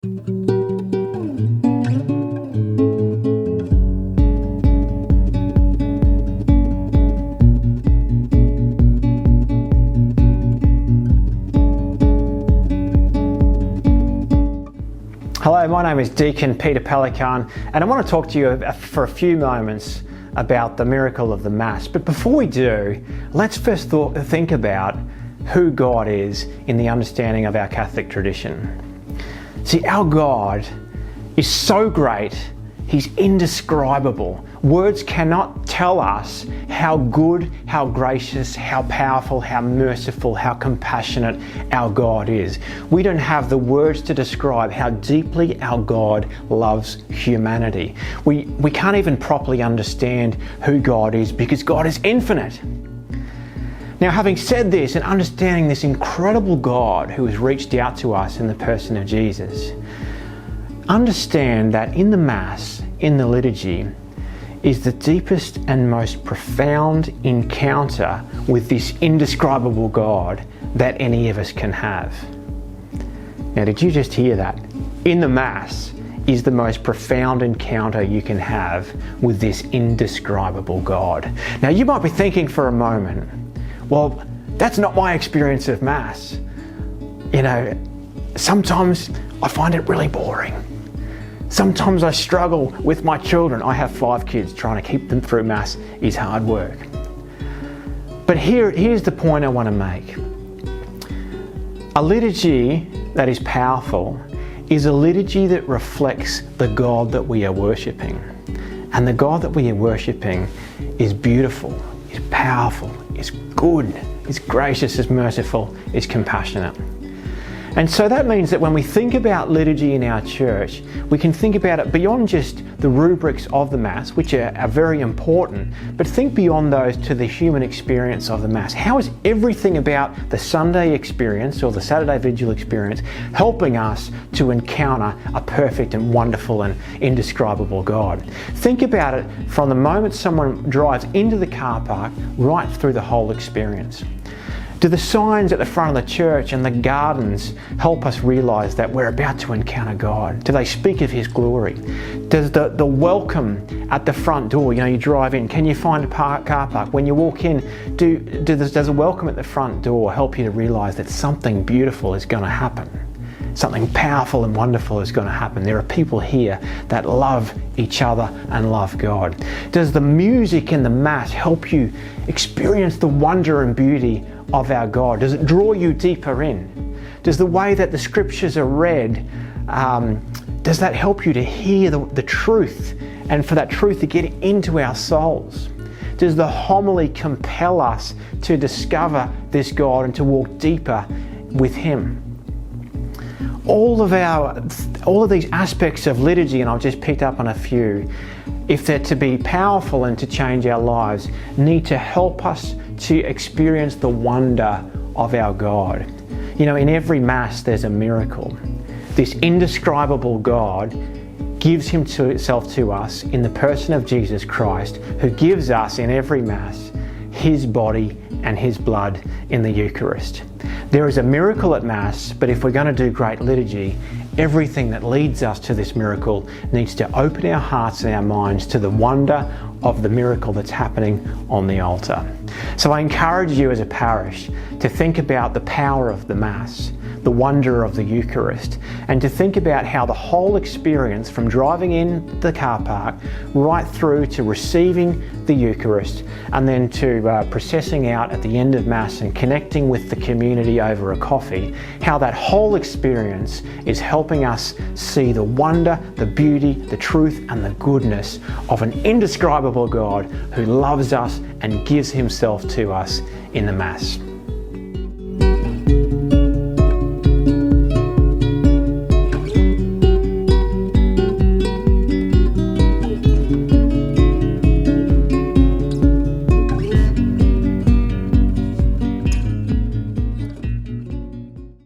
Hello, my name is Deacon Peter Pellicaan, and I want to talk to you for a few moments about the miracle of the Mass. But before we do, let's first think about who God is in the understanding of our Catholic tradition. See, our God is so great, He's indescribable. Words cannot tell us how good, how gracious, how powerful, how merciful, how compassionate our God is. We don't have the words to describe how deeply our God loves humanity. We can't even properly understand who God is because God is infinite. Now, having said this and understanding this incredible God who has reached out to us in the person of Jesus, understand that in the Mass, in the liturgy, is the deepest and most profound encounter with this indescribable God that any of us can have. Now, did you just hear that? In the Mass is the most profound encounter you can have with this indescribable God. Now, you might be thinking for a moment, well, that's not my experience of Mass. You know, sometimes I find it really boring. Sometimes I struggle with my children. I have 5 kids. Trying to keep them through Mass is hard work. But here's the point I want to make. A liturgy that is powerful is a liturgy that reflects the God that we are worshipping. And the God that we are worshipping is beautiful, is powerful, is good, is gracious, is merciful, is compassionate. And so that means that when we think about liturgy in our church, we can think about it beyond just the rubrics of the Mass, which are very important, but think beyond those to the human experience of the Mass. How is everything about the Sunday experience or the Saturday Vigil experience helping us to encounter a perfect and wonderful and indescribable God? Think about it from the moment someone drives into the car park right through the whole experience. Do the signs at the front of the church and the gardens help us realise that we're about to encounter God? Do they speak of His glory? Does the welcome at the front door, you drive in, can you find a car park? When you walk in, does a welcome at the front door help you to realise that something beautiful is going to happen? Something powerful and wonderful is going to happen. There are people here that love each other and love God. Does the music in the Mass help you experience the wonder and beauty of our God? Does it draw you deeper in? Does the way that the scriptures are read, does that help you to hear the truth and for that truth to get into our souls? Does the homily compel us to discover this God and to walk deeper with Him? All of these aspects of liturgy, and I've just picked up on a few, if they're to be powerful and to change our lives, need to help us to experience the wonder of our God. In every Mass there's a miracle. This indescribable God gives Himself to us in the person of Jesus Christ, who gives us in every Mass His body and His blood in the Eucharist. There is a miracle at Mass, but if we're going to do great liturgy, everything that leads us to this miracle needs to open our hearts and our minds to the wonder of the miracle that's happening on the altar. So I encourage you as a parish to think about the power of the Mass, the wonder of the Eucharist, and to think about how the whole experience, from driving in the car park right through to receiving the Eucharist and then to processing out at the end of Mass and connecting with the community over a coffee, how that whole experience is helping us see the wonder, the beauty, the truth and the goodness of an indescribable God who loves us and gives Himself to us in the Mass.